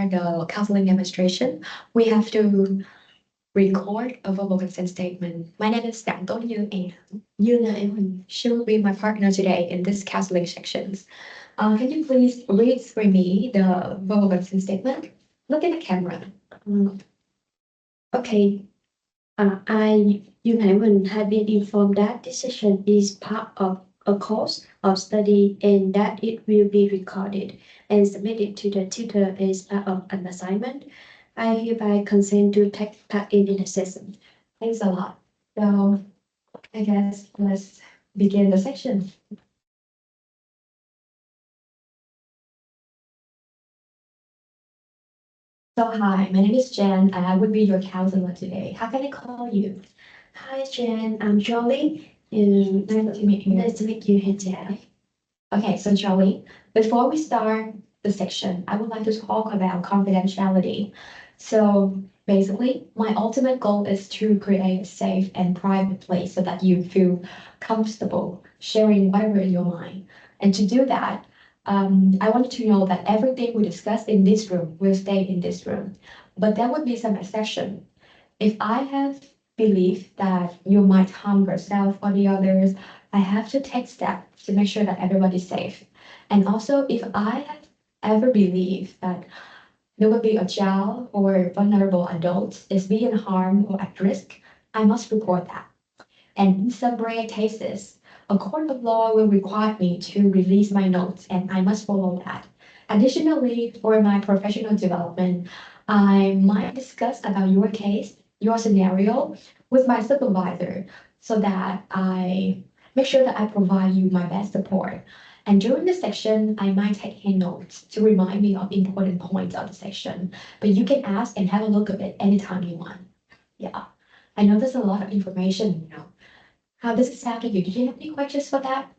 the counseling demonstration, we have to record a verbal consent statement. My name is Nhu Dang, and she will be my partner today in this counseling sections. Can you please read for me the verbal consent statement? Look at the camera. Mm, Okay, Nhu Dang had been informed that this session is part of a course of study and that it will be recorded and submitted to the tutor as part of an assignment. I hereby consent to take part in the session. Thanks a lot. So I guess let's begin the section. So hi, my name is Jen, and I will be your counselor today. How can I call you? Hi Jen, I'm Jolie. Nice to meet you. Nice to meet you here today. Okay, so Jolie, before we start the section, I would like to talk about confidentiality. So basically, my ultimate goal is to create a safe and private place so that you feel comfortable sharing whatever in your mind. And to do that, I want you to know that everything we discuss in this room will stay in this room. But there would be some exception. If I have belief that you might harm yourself or the others, I have to take steps to make sure that everybody's safe. And also, if I have ever believed that there will be a child or vulnerable adult is being harmed or at risk, I must report that. And in some rare cases, a court of law will require me to release my notes, and I must follow that. Additionally, for my professional development, I might discuss about your case, your scenario with my supervisor so that I make sure that I provide you my best support. And during the section, I might take hand notes to remind me of important points of the section, but you can ask and have a look at it anytime you want. Yeah, I know there's a lot of information. How does it sound to you? Do you have any questions for that?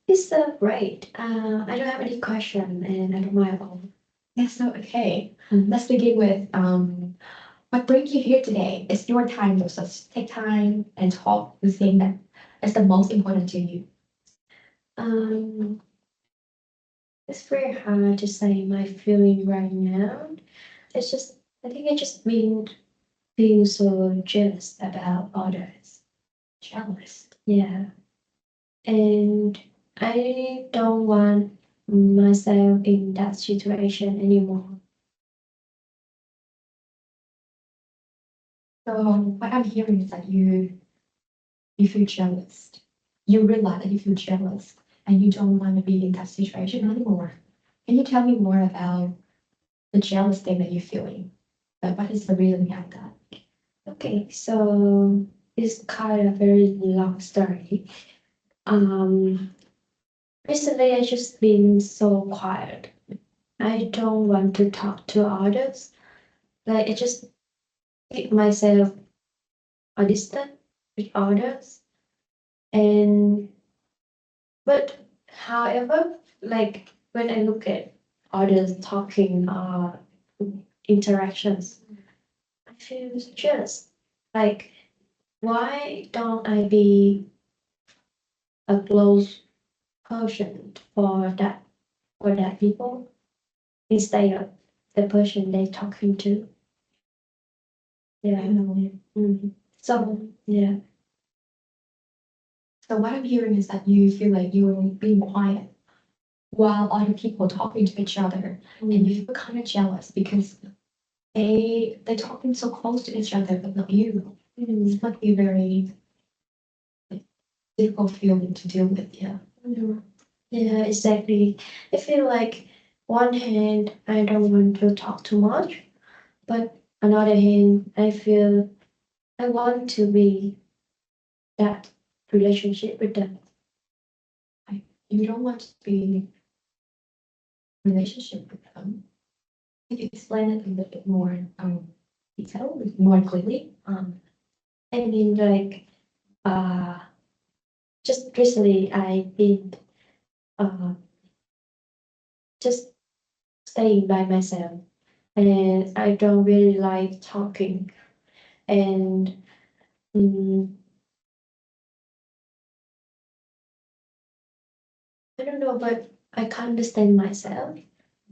It's great. I don't have any question and I don't mind at all. Yes, so okay. Let's begin with what brings you here today. It's your time to just take time and talk the thing that is the most important to you. Um, it's very hard to say my feeling right now. It's just, I think I just been feeling so jealous about others. Jealous. Yeah. And I don't want myself in that situation anymore. So what I'm hearing is that you feel jealous. You realize that you feel jealous and you don't want to be in that situation anymore. Can you tell me more about the jealous thing that you're feeling? Like what is the reason behind that? Okay, so it's kind of very long story. Um, Recently I just been so quiet. I don't want to talk to others. Like I just keep myself a distant with others. And but however, like when I look at others talking interactions, I feel just like why don't I be a close person for that people instead of the person they talking to? Yeah. So yeah. So what I'm hearing is that you feel like you're being quiet while other people talking to each other, and you feel kind of jealous because they're talking so close to each other, but not you. It might be very like, difficult feeling to deal with. Yeah. Yeah, exactly. I feel like one hand I don't want to talk too much, but another hand I feel I want to be that relationship with them. You don't want to be in a relationship with them. Can you explain it a little bit more detail, more clearly? I mean like uh just recently I been uh just staying by myself and I don't really like talking and mm, I don't know but I can't understand myself.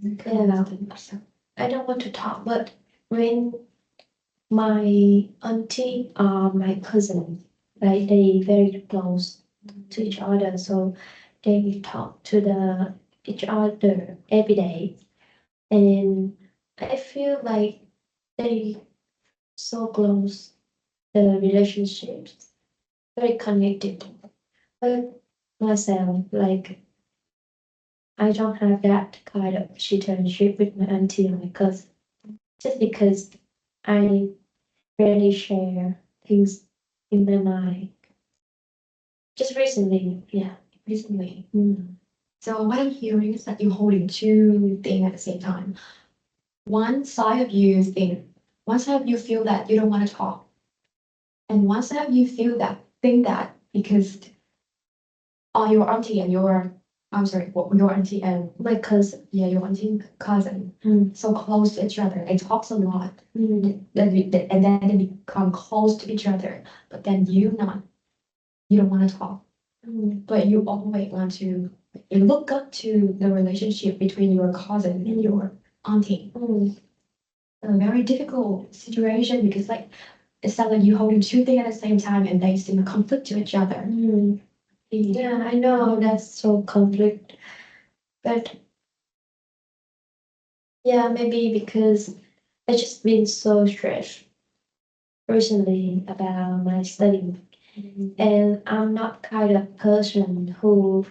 You can understand yourself. I don't want to talk, but when my auntie or my cousin, like they very close to each other, so they talk to each other every day, and I feel like they so close, the relationships very connected. But myself, like I don't have that kind of relationship with my auntie or my cousin, just because I rarely share things in my mind. Just recently, yeah. Recently. Mm. So what I'm hearing is that you're holding two things at the same time. One side of you feel that you don't want to talk, and one side of you think that because your auntie and your I'm sorry, what your auntie and My cousin. yeah, your auntie and cousin Mm. so close to each other. They talk a lot. Mm. And then they become close to each other. But then you don't want to talk. Mm. But you always want to you look up to the relationship between your cousin and your auntie. Mm. A very difficult situation because like it sounds like you holding two things at the same time and they seem to conflict to each other. Mm. Yeah, I know that's so conflict, but yeah, maybe because I just been so stressed recently about my studying, and I'm not kind of person who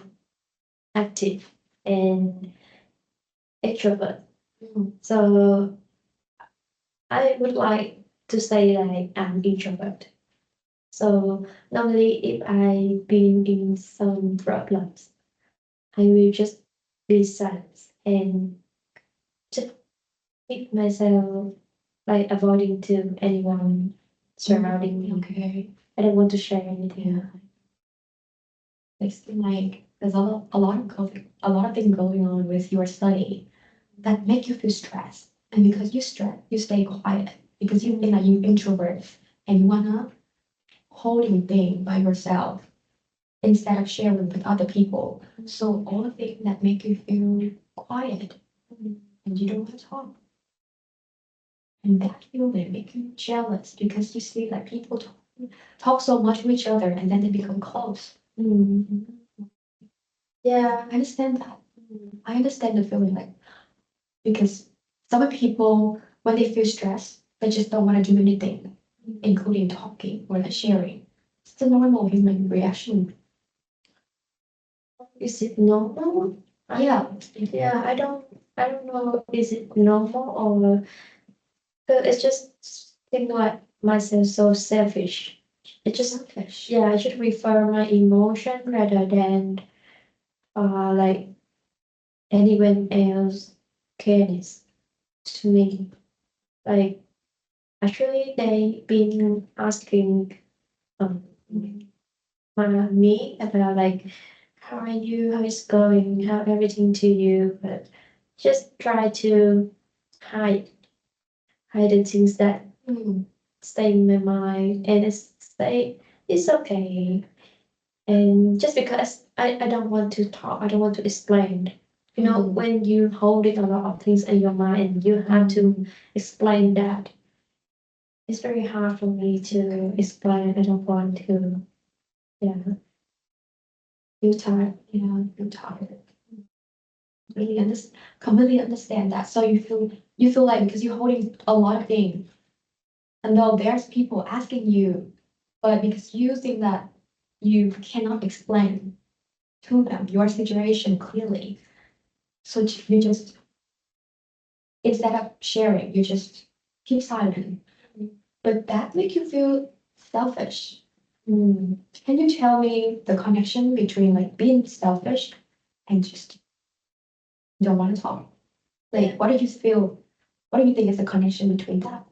active and extrovert. So I would like to say like I'm introvert. So normally if I've been in some problems, I will just be silent and just keep myself like avoiding to anyone surrounding me. Okay. I don't want to share anything. Yeah. It seems like there's a lot of things going on with your study that make you feel stressed. And because you stress, you stay quiet because you think that you introvert and you wanna holding thing by yourself instead of sharing with other people. So all the things that make you feel quiet and you don't want to talk. And that feeling make you jealous because you see that people talk so much to each other and then they become close. Mm. Yeah. I understand that. I understand the feeling like because some people when they feel stressed, they just don't want to do anything, including talking or like sharing. It's a normal human reaction. Is it normal? Yeah. Yeah, I don't know, is it normal or it's just think like myself so selfish. It just Selfish. yeah, I should refer my emotion rather than like anyone else cares to me. Like actually they been asking um me about like how are you, how is going, how everything to you, but just try to hide hide the things that Mm. stay in my mind and it's okay. And just because I don't want to talk, I don't want to explain. You know, when you holding a lot of things in your mind, you have to explain that. It's very hard for me to explain. I don't want to. Yeah. Feel tired. Yeah, feel tired. Completely understand that. So you feel like because you're holding a lot of things, and though there's people asking you, but because you think that you cannot explain to them your situation clearly, so you just instead of sharing, you just keep silent. But that make you feel selfish. Can you tell me the connection between like being selfish and just don't want to talk? Like, what do you feel? What do you think is the connection between that?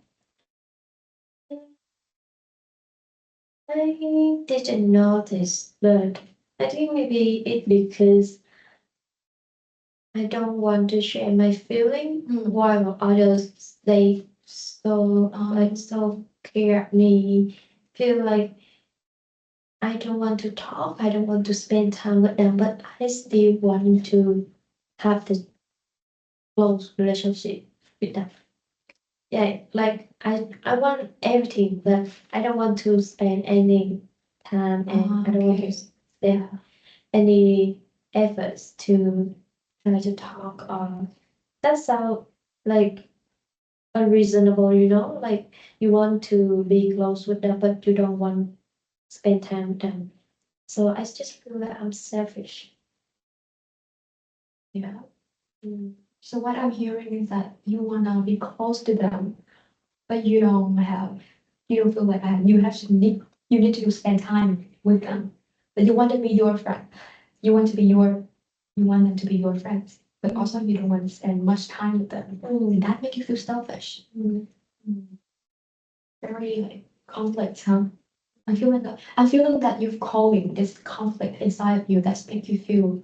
I didn't notice, but I think maybe it because I don't want to share my feeling while others they so like so care at me. Feel like I don't want to talk, I don't want to spend time with them, but I still want to have the close relationship. with them. Yeah, like I want everything, but I don't want to spend any time and I don't want to spend any efforts to try to talk or that sound like unreasonable, you know, like you want to be close with them, but you don't want to spend time with them. So I just feel that I'm selfish. Yeah. Mm. So what I'm hearing is that you wanna be close to them, but you don't feel like you need to spend time with them. But you want to be your friend. You want to be you want them to be your friends, but also you don't want to spend much time with them. And that make you feel selfish. Mm. Very conflict, huh? I'm feeling that you're calling this conflict inside of you that's make you feel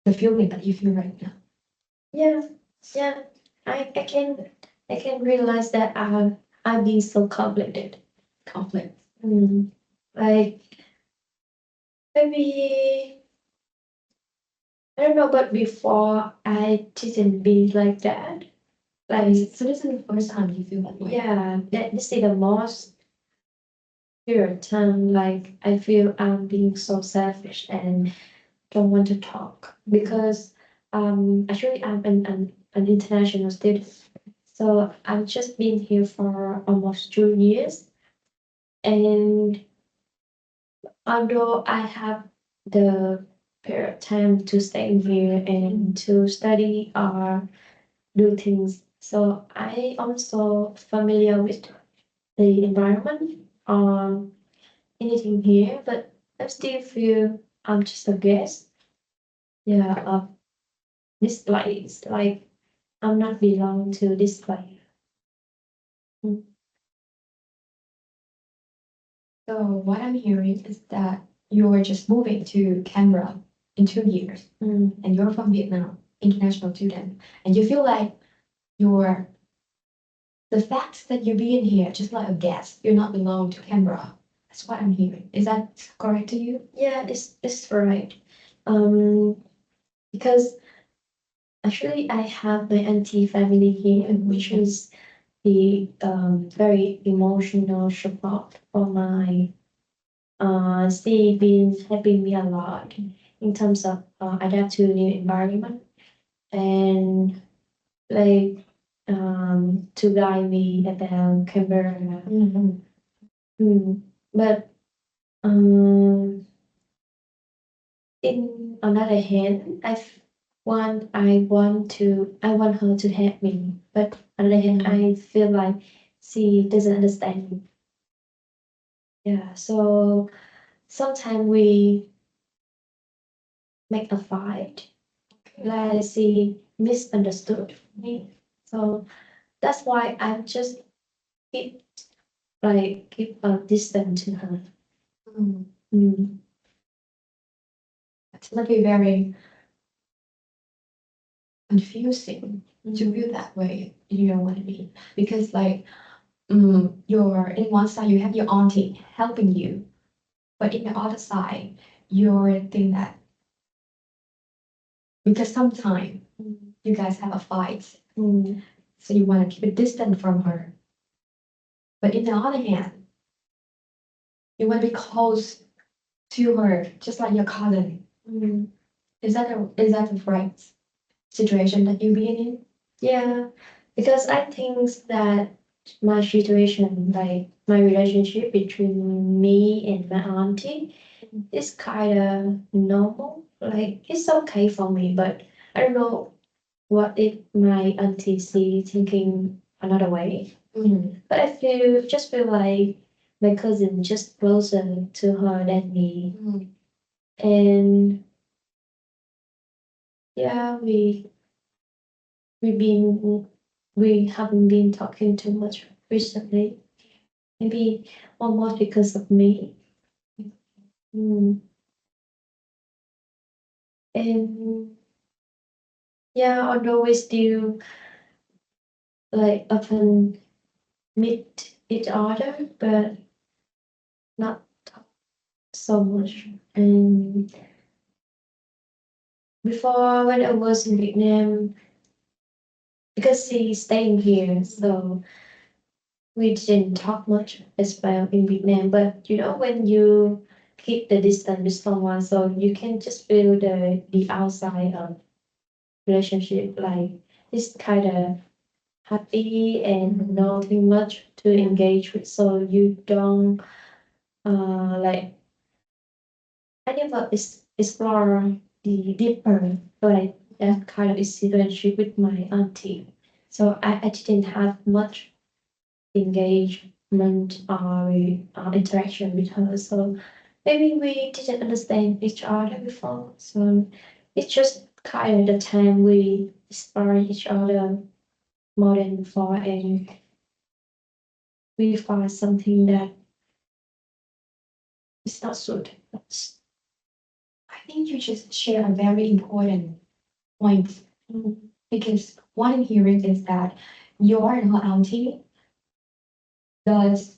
the feeling that you feel right now. Yeah, yeah. I can realize that I'm being so complicated. Conflict. Like maybe I don't know, but before I didn't be like that. Like So this is the first time you feel that way. yeah, this is the most period time like I feel I'm being so selfish and don't want to talk because actually I'm an international student. So I've just been here for almost 2 years and although I have the period of time to stay here and to study or do things. So I also familiar with the environment anything here, but I still feel I'm just a guest. Yeah, of this place. Like I'm not belong to this place. So what I'm hearing is that you're just moving to Canberra in 2 years, and you're from Vietnam, international student, and you feel like you're the fact that you're being here just like a guest, you're not belong to Canberra. That's what I'm hearing. Is that correct to you? Yeah, it's right. Because actually I have my auntie family here, which is the very emotional support for my she been helping me a lot in terms of adapt to new environment and like to guide me about Canberra. But in another hand, I want her to help me, but on the other hand, I feel like she doesn't understand me. Yeah, so sometimes we make a fight, like she misunderstood me. So that's why I just keep keep a distance to her. Mm. It's gonna be very confusing to feel that way. You know what I mean? Because like, you're in one side you have your auntie helping you, but in the other side, you're think that because sometimes you guys have a fight, so you want to keep a distance from her. But in the other hand, you want to be close to her, just like your cousin. Is that the right situation that you're being in? Yeah, because I think that my situation, like my relationship between me and my auntie, is kind of normal. Like it's okay for me, but I don't know what if my auntie see thinking another way. But I feel like my cousin just closer to her than me, and yeah, we haven't been talking too much recently. Maybe almost because of me. Mm. And yeah, although we still like often meet each other, but not so much. And before when I was in Vietnam, because she's staying here, so we didn't talk much as well in Vietnam. But you know, when you keep the distance with someone, so you can just feel the outside of relationship, like it's kind of happy and nothing much to engage with, so you don't like I never explore the deeper like that kind of relationship with my auntie. So I didn't have much engagement or interaction with her. So maybe we didn't understand each other before. So it's just kind of the time we explore each other more than before, and we find something that is not suited us. I think you just share a very important point because what I'm hearing is that your and her auntie does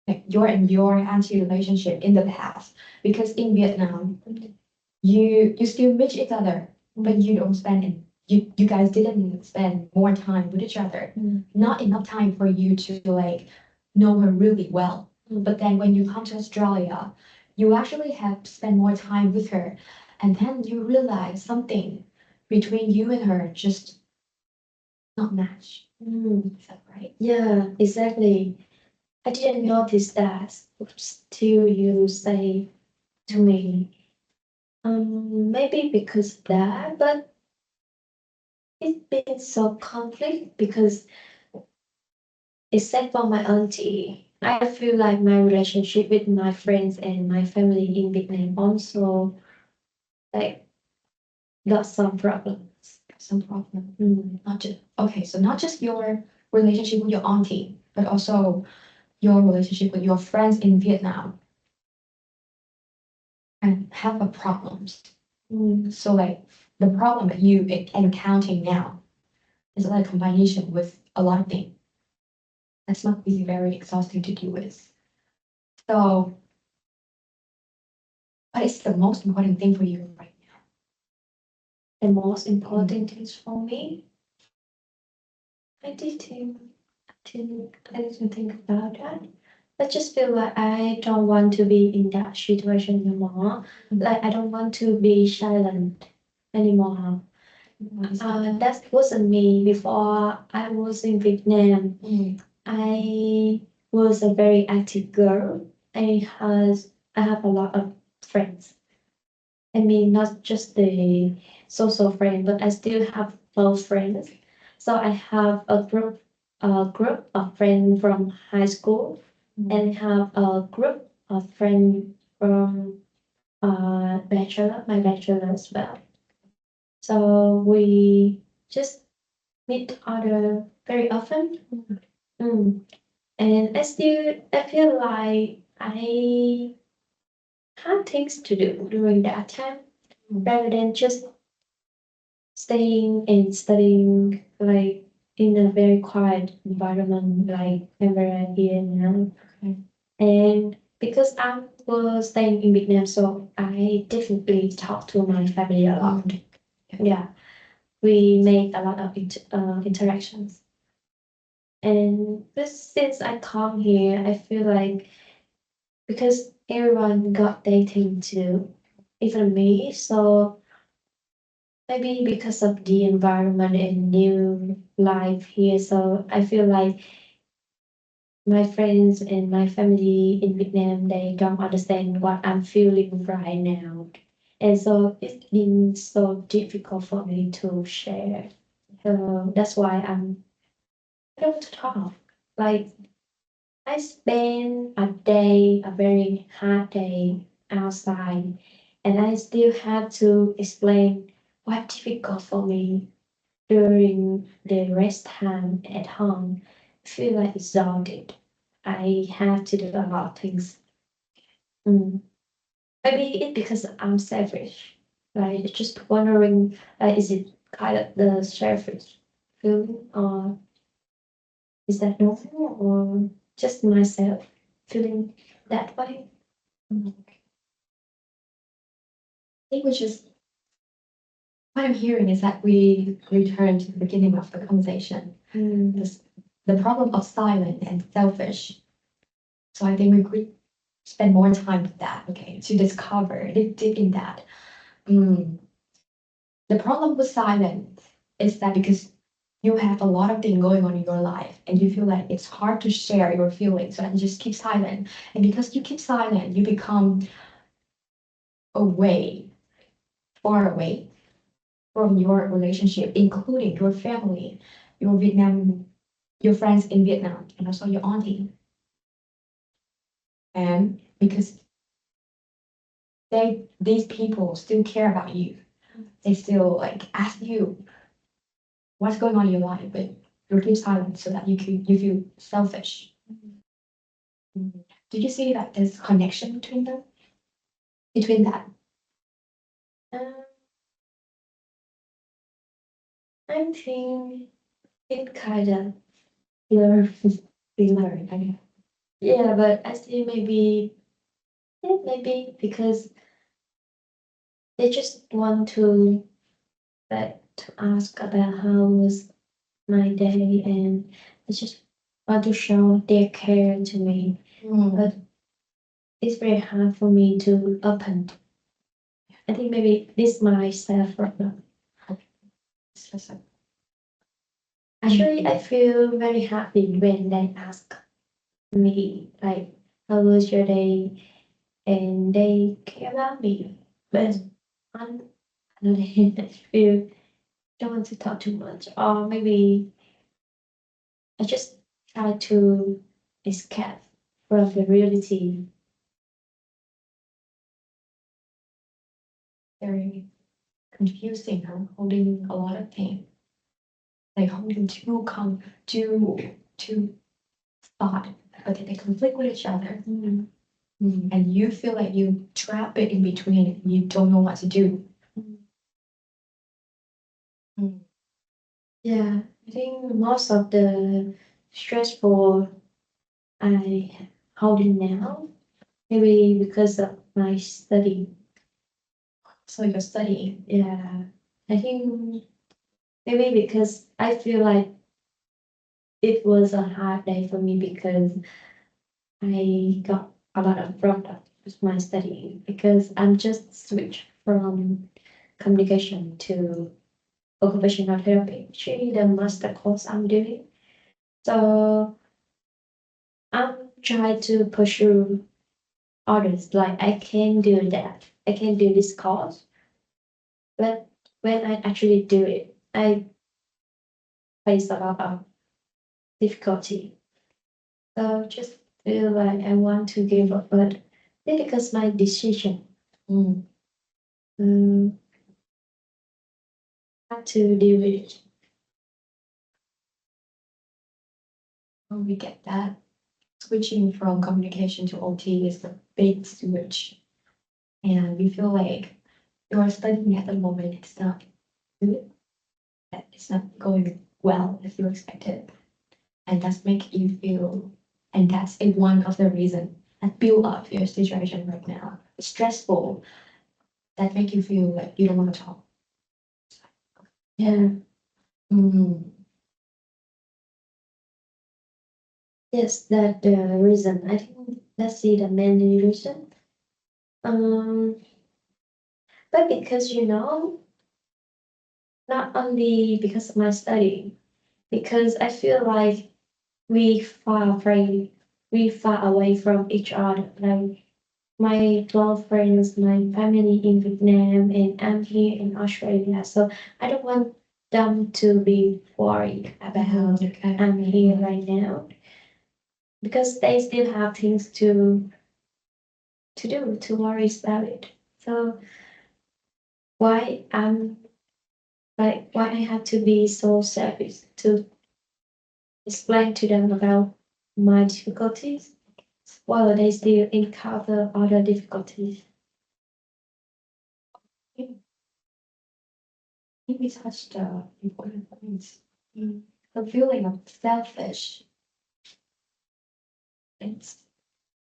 like your auntie relationship in the past because in Vietnam you still meet each other but you don't spend it. You guys didn't spend more time with each other. Not enough time for you to like know her really well. But then when you come to Australia, you actually have spent more time with her, and then you realize something between you and her just not match. Is that right? Yeah, exactly. I didn't notice that till you say to me. Maybe because of that, but it's been so conflict because except for my auntie, I feel like my relationship with my friends and my family in Vietnam also like got some problems. Some problem. Not just okay, so not just your relationship with your auntie, but also your relationship with your friends in Vietnam and have a problems. So like the problem that you encountering now is like a combination with a lot of things. That's not be very exhausting to deal with. So what is the most important thing for you right now? The most important things for me, I didn't think about that. I just feel like I don't want to be in that situation anymore. Like I don't want to be silent anymore. That wasn't me before I was in Vietnam. I was a very active girl. I have a lot of friends. I mean, not just the social friend, but I still have close friends. So I have a group of friends from high school, and have a group of friends from my bachelor as well. So we just meet other very often. And I feel like I had things to do during that time rather than just staying and studying like in a very quiet environment like where here now. And because I was staying in Vietnam, so I definitely talk to my family a lot. Yeah, we make a lot of interactions. And but since I come here, I feel like because everyone got dating too, even me, so maybe because of the environment and new life here, so I feel like my friends and my family in Vietnam, they don't understand what I'm feeling right now. And so it's been so difficult for me to share. So that's why I don't talk. Like I spend a day, a very hard day outside, and I still have to explain what difficult for me during the rest time at home. I feel like exhausted. I have to do a lot of things. Maybe it's because I'm selfish. Like just wondering, is it kind of the selfish feeling, or is that normal, or just myself feeling that way? I think we just what I'm hearing is that we return to the beginning of the conversation. This, the problem of silent and selfish. So I think we could spend more time with that, okay, to discover, dig in that. Mm. The problem with silence is that because you have a lot of things going on in your life and you feel like it's hard to share your feelings, so you just keep silent. And because you keep silent, you become away, far away from your relationship, including your family, your Vietnam, your friends in Vietnam, and also your auntie. And because these people still care about you, they still like ask you what's going on in your life, but you keep silent so that you feel selfish. Mhm. Do you see that there's connection between them? Between that? Um, I think it kind of blur. Similar, I mean, Yeah, but I think maybe, yeah, maybe because they just want to like to ask about how was my day, and they just want to show their care to me. But it's very hard for me to open. I think maybe this myself problem. specific. Actually, I feel very happy when they ask me like, "How was your day?" and they care about me. But on the other hand, I feel don't want to talk too much, or maybe I just try to escape from the reality. Very confusing, huh? Holding a lot of things, like holding two thought, but they conflict with each other. And you feel like you trap it in between. You don't know what to do. Mm. Yeah, I think most of the stressful I holding now, maybe because of my study. So you're studying. Yeah, I think maybe because I feel like it was a hard day for me because I got a lot of problem with my studying because I'm just switched from communication to occupational therapy, actually the master course I'm doing. So I'm trying to pursue others, like I can do that. I can do this course, but when I actually do it, I face a lot of difficulty. So just feel like I want to give up, but it's because my decision. Mm. Um, Have to deal with it. Oh, we get that. Switching from communication to OT is a big switch. And we feel like you're studying at the moment, it's not good, that it's not going well as you expected. And that's make you feel, and that's one of the reason that build up your situation right now. It's stressful, that make you feel like you don't want to talk. Yeah. Mm. Yes, that the reason. I think that's the main reason. Um, but because not only because of my study, because I feel like we far away from each other. Like my close friends, my family in Vietnam, and I'm here in Australia. So I don't want them to be worried about Okay. I'm here right now because they still have things to do, to worry about it. So why I'm why I have to be so selfish to explain to them about my difficulties while they still encounter other difficulties. I think we touched important points. The feeling of selfish. It's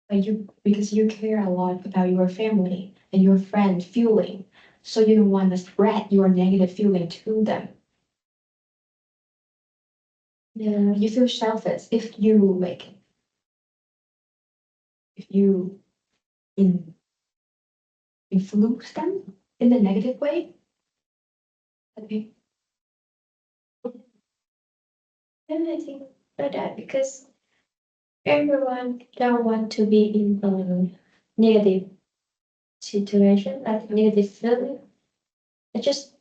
like you because you care a lot about your family and your friend feeling. So you don't want to spread your negative feeling to them. Yeah. You feel selfish if you if you in, influence them in the negative way. Okay. And I think like that because everyone don't want to be in a negative situation, like negative feeling. I just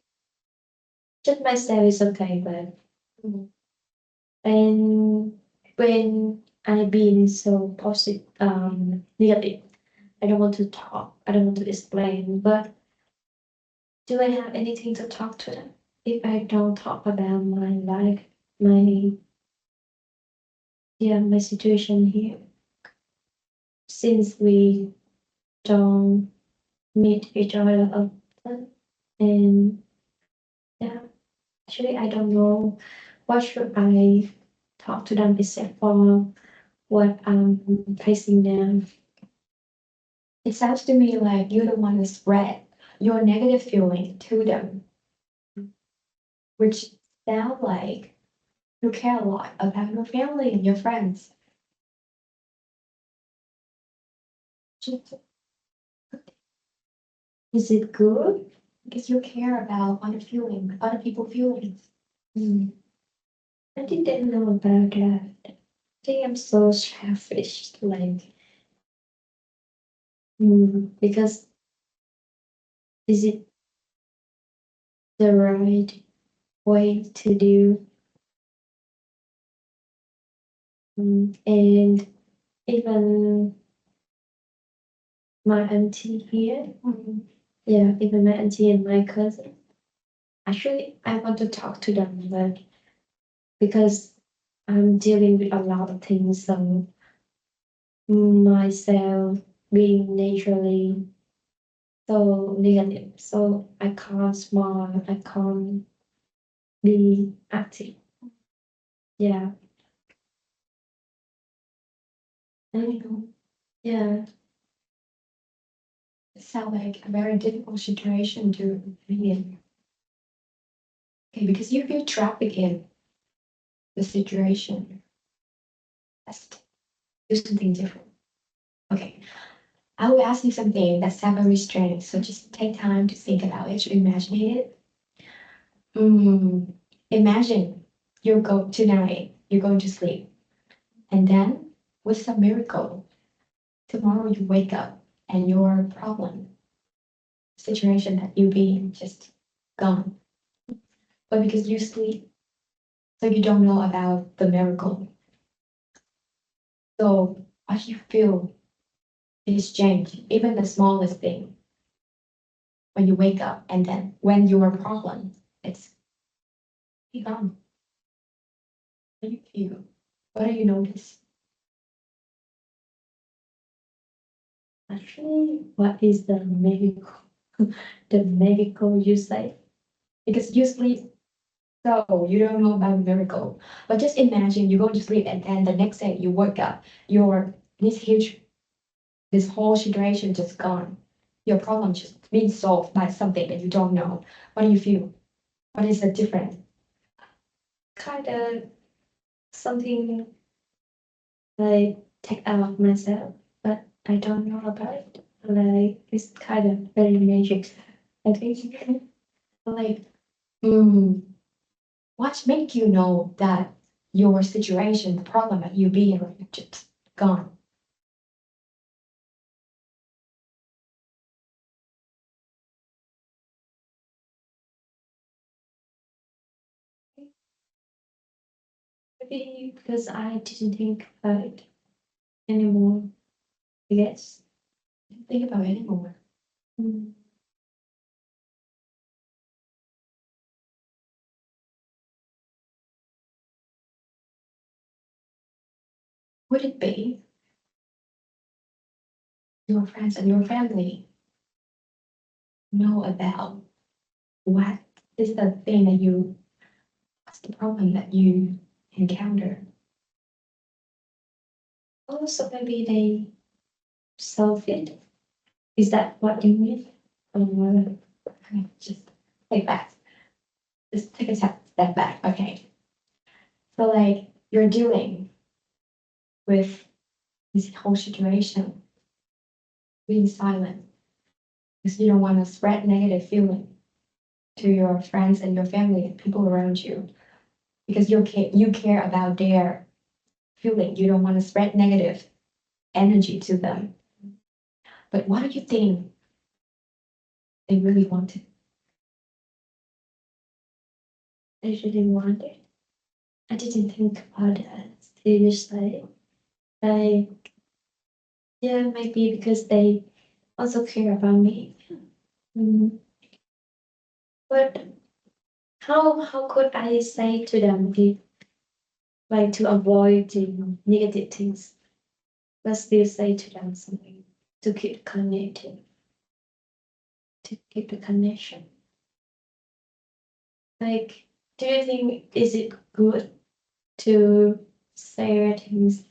myself is okay, but and when I been so positive, negative, I don't want to talk. I don't want to explain. But do I have anything to talk to them if I don't talk about my life, my my situation here? Since we don't meet each other often, and yeah, actually, I don't know what should I talk to them except for what I'm facing them. It sounds to me like you don't want to spread your negative feeling to them, which sound like you care a lot about your family and your friends. Is it good? Because you care about other people's feelings. Mm. I didn't know about that. I think I'm so selfish, like, because is it the right way to do? And even my auntie here, yeah, even my auntie and my cousin. Actually, I want to talk to them, but because I'm dealing with a lot of things, so myself being naturally so negative, so I can't smile, I can't be active. Yeah, I know. yeah, It sounds like a very difficult situation to be in. Okay, because you feel trapped in the situation. Let's do something different. Okay, I will ask you something that sounds very strange, so just take time to think about it, to imagine it. Imagine you go tonight, you're going to sleep, and then with some miracle, tomorrow you wake up and your problem, situation that you be in just gone. But because you sleep, so you don't know about the miracle. So what you feel is change, even the smallest thing. When you wake up and then when your problem, it's gone. What do you feel? What do you notice? actually, what is the medical, the medical you say? Because you sleep, so you don't know about miracle. But just imagine you go to sleep and then the next day you wake up, your this huge, this whole situation just gone. Your problem just being solved by something that you don't know. What do you feel? What is the difference? Kind of something like take out of myself, but I don't know about it. Like it's kind of very magic. I think. Like, what make you know that your situation, the problem that you be in, just gone? Maybe because I didn't think about it anymore. I guess. Think about it anymore. Mm. Would it be your friends and your family know about what is the thing that you, what's the problem that you encounter? Also, maybe they solve it. Is that what you mean? Or Okay, just take back. Just take a step back. Okay. So like you're dealing with this whole situation, being silent because you don't want to spread negative feeling to your friends and your family and people around you because you care about their feeling. You don't want to spread negative energy to them. But what do you think they really wanted? I really want it. I didn't think about it seriously. Like, yeah, maybe because they also care about me. Mm. But how could I say to them if like to avoid the negative things, but still say to them something to keep connected, to keep the connection. Like, do you think is it good to say things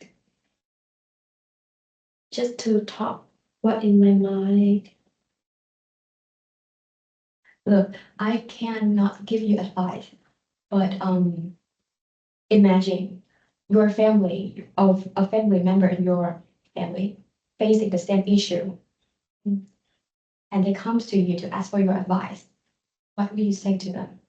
just to talk what in my mind? Look, I cannot give you advice, but imagine your family of a family member in your family facing the same issue, and they comes to you to ask for your advice. What will you say to them?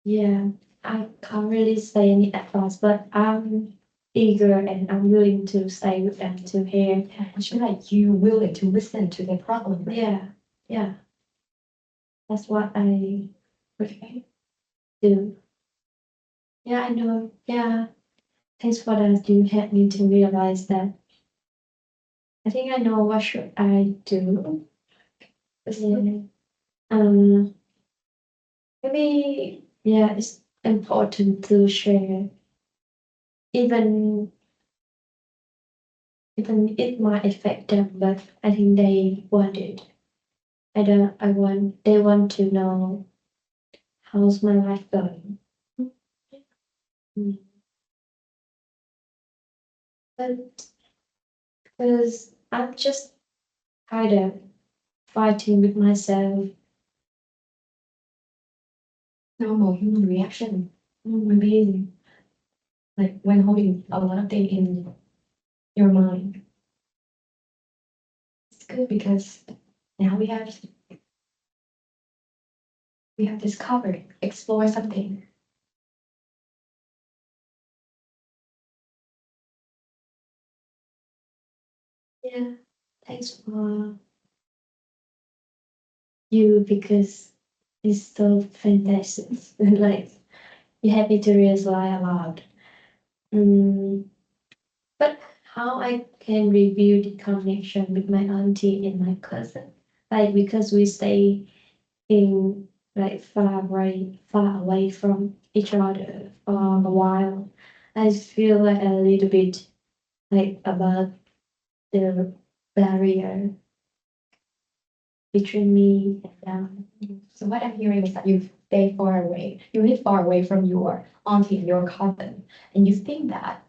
Yeah, I can't really say any advice, but I'm eager and I'm willing to stay with them to hear. I feel like you willing to listen to their problem. Right? Yeah, that's what I Okay. do. Yeah, I know. Yeah, thanks for that. You helped me to realize that. I think I know what should I do. Yeah. Maybe yeah, it's important to share, even even it might affect them, but I think they want it. I don't. I want. They want to know how's my life going. Mm. But because I'm just kind of fighting with myself. Normal human reaction when being like when holding a lot of things in your mind. It's good because now we have discovered, explore something. Yeah, thanks for you because it's so fantastic. Like you help me to realize a lot. Mm, but how I can review the connection with my auntie and my cousin? Like because we stay in like far away from each other for a while. I feel like a little bit like about the barrier between me and them. So what I'm hearing is that you stay far away. You live far away from your auntie and your cousin, and you think that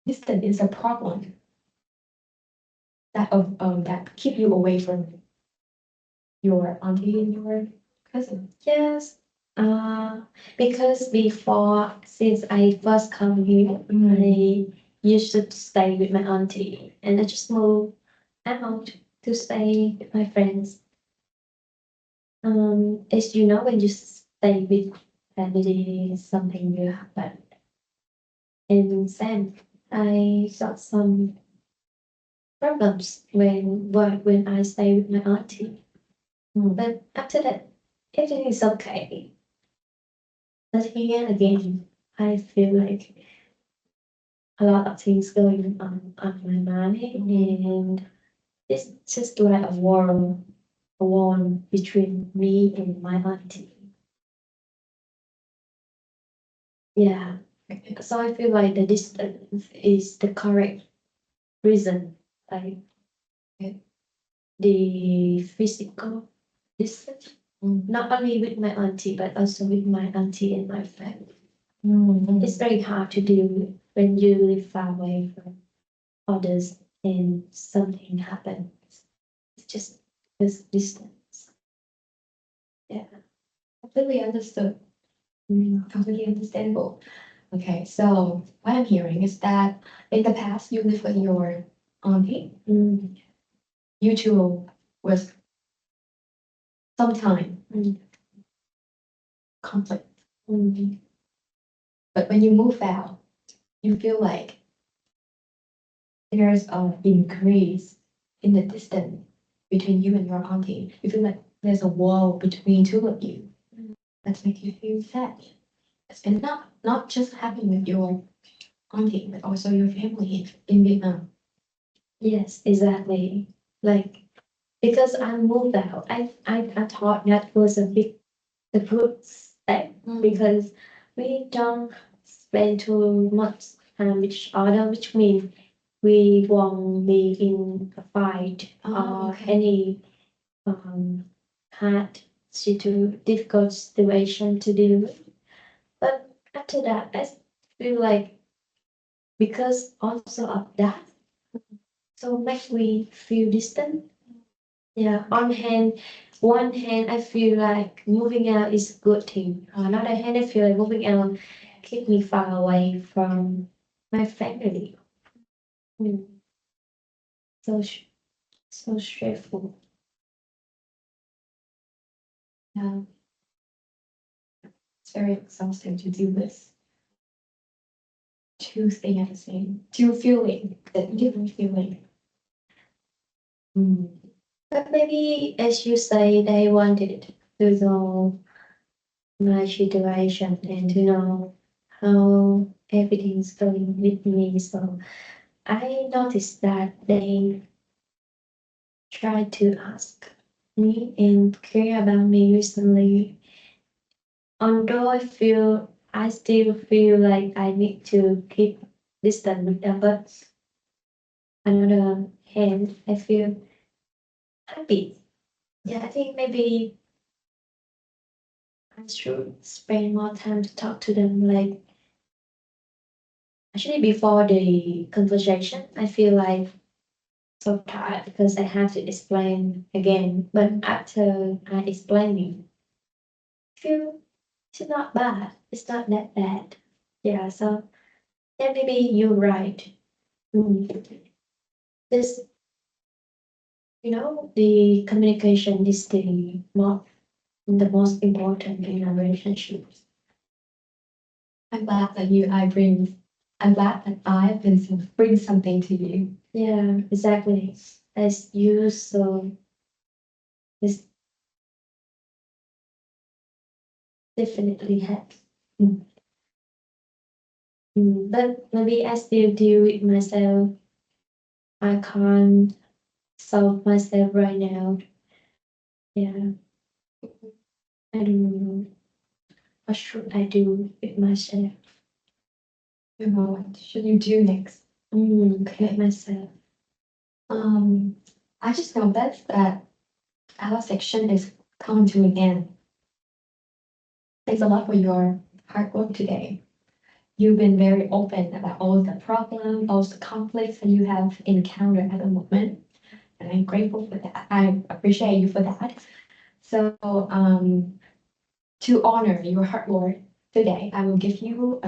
distance is a problem that keep you away from your auntie and your cousin. Yes, because before, since I first come here, I used to stay with my auntie, and I just moved out to stay with my friends. As you know, when you stay with family, something will happen. And then I got some problems when I stay with my auntie. But after that, everything is okay. But here again, I feel like a lot of things going on my mind, and it's just like a wall between me and my auntie. Yeah, so I feel like the distance is the correct reason, like the physical distance, not only with my auntie but also with my auntie and my family. It's very hard to deal with when you live far away from others and something happens. It's just this distance. Completely understood. Mm. Completely understandable. Okay, so what I'm hearing is that in the past you lived with your auntie. Mm. You two was sometime Mm. conflict, Mm. but when you move out, you feel like there's an increase in the distance between you and your auntie. You feel like there's a wall between two of you. Mm. That makes you feel sad. And not just happening with your auntie, but also your family in Vietnam. Yes, exactly. Like because I moved out, I thought that was a good step because we don't spend too much time with each other, which means we won't be in a fight or Okay. any hard difficult situation to deal with. But after that, I feel like because also of that, so make me feel distant. Yeah, one hand, I feel like moving out is a good thing. On another hand, I feel like moving out keep me far away from my family. Mm. So so stressful. Yeah, it's very exhausting to do this. Two things at the same, two feeling, that different feeling. Mm. But maybe, as you say, they wanted to know my situation and to know how everything's going with me. So I noticed that they try to ask me and care about me recently. Although I still feel like I need to keep distance with them, but on the other hand, I feel happy. Yeah, I think maybe I should spend more time to talk to them. Like actually, before the conversation, I feel like so tired because I have to explain again. But after I explaining, I feel it's not bad. It's not that bad. Yeah, so yeah, maybe you're right. Mm. This, the communication is the most important in a relationship. I'm glad that I'm glad that I've been bring something to you. Yeah, exactly. As you so this definitely helps. Mm. But maybe I still deal with myself. I can't solve myself right now. Yeah, I don't know. What should I do with myself? You know, what should you do next? With myself. Um, I just noticed that our section is coming to an end. Thanks a lot for your hard work today. You've been very open about all the problems, all the conflicts that you have encountered at the moment. And I'm grateful for that. I appreciate you for that. So, to honor your hard work today, I will give you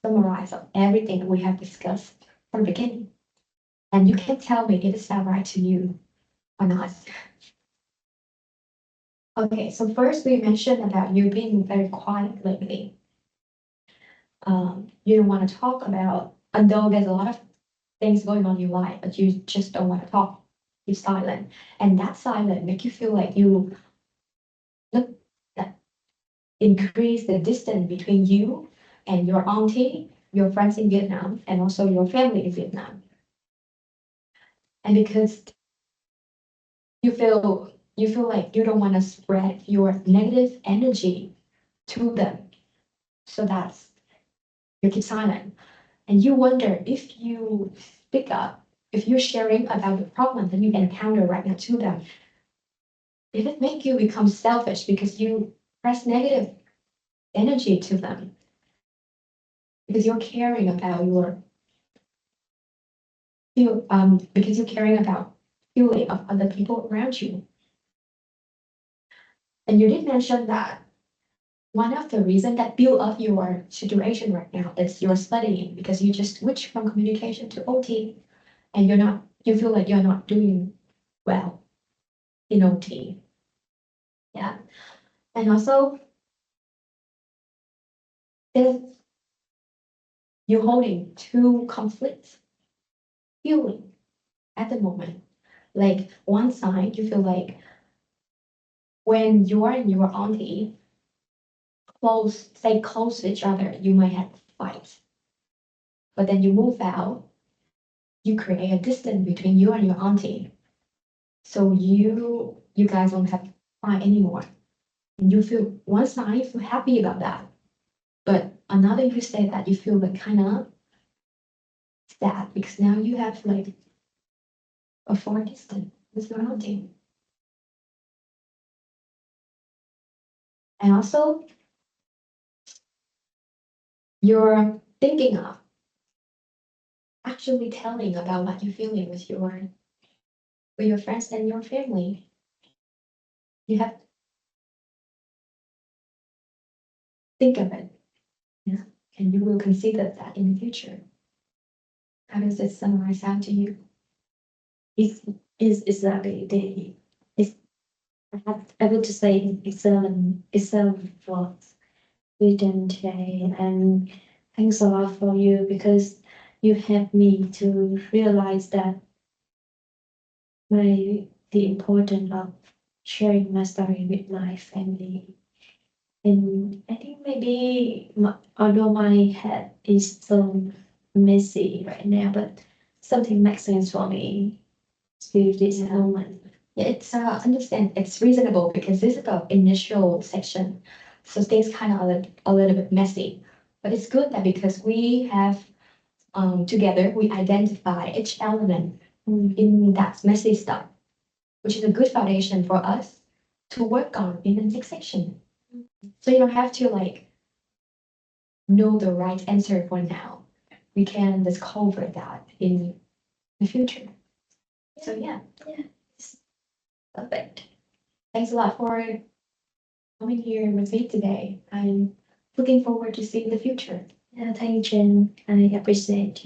summarize of everything we have discussed from the beginning. And you can tell me if it sounds right to you or not. Okay, so first we mentioned about you being very quiet lately. You don't want to talk about, although there's a lot of things going on in your life, but you just don't want to talk. You're silent. And that silence make you feel like you look that increase the distance between you and your auntie, your friends in Vietnam, and also your family in Vietnam. And because you feel like you don't want to spread your negative energy to them. So that's you keep silent. And you wonder if you speak up, if you're sharing about the problem that you encounter right now to them, if it make you become selfish because you press negative energy to them, because you're caring about your feel because you're caring about feeling of other people around you. And you did mention that one of the reasons that build up your situation right now is your studying because you just switch from communication to OT and you feel like you're not doing well in OT. Yeah. And also if you're holding two conflicts feeling at the moment, like one side you feel like when you are in your auntie stay close to each other, you might have fights. But then you move out, you create a distance between you and your auntie. So you guys don't have to fight anymore. And you feel one side you feel happy about that. But another you say that you feel like kinda sad because now you have like a far distance with your auntie. And also you're thinking of actually telling about what you're feeling with your friends and your family. You have to think of it. Yeah. And you will consider that in the future. How does it summarize out to you? It's, is exactly the, it's, I would just say excellent words written today. And thanks a lot for you because you helped me to realize that the importance of sharing my story with my family. And I think maybe although my head is so messy right now, but something makes sense for me to this Yeah. moment. Yeah, it's understand it's reasonable because this is the initial section, so things kind of a little bit messy. But it's good that because we have together we identify each element in that messy stuff, which is a good foundation for us to work on in the next section. So you don't have to like know the right answer for now. We can discover that in the future. So yeah, perfect. Thanks a lot for coming here with me today. I'm looking forward to seeing the future. Yeah, thank you, Jen. I appreciate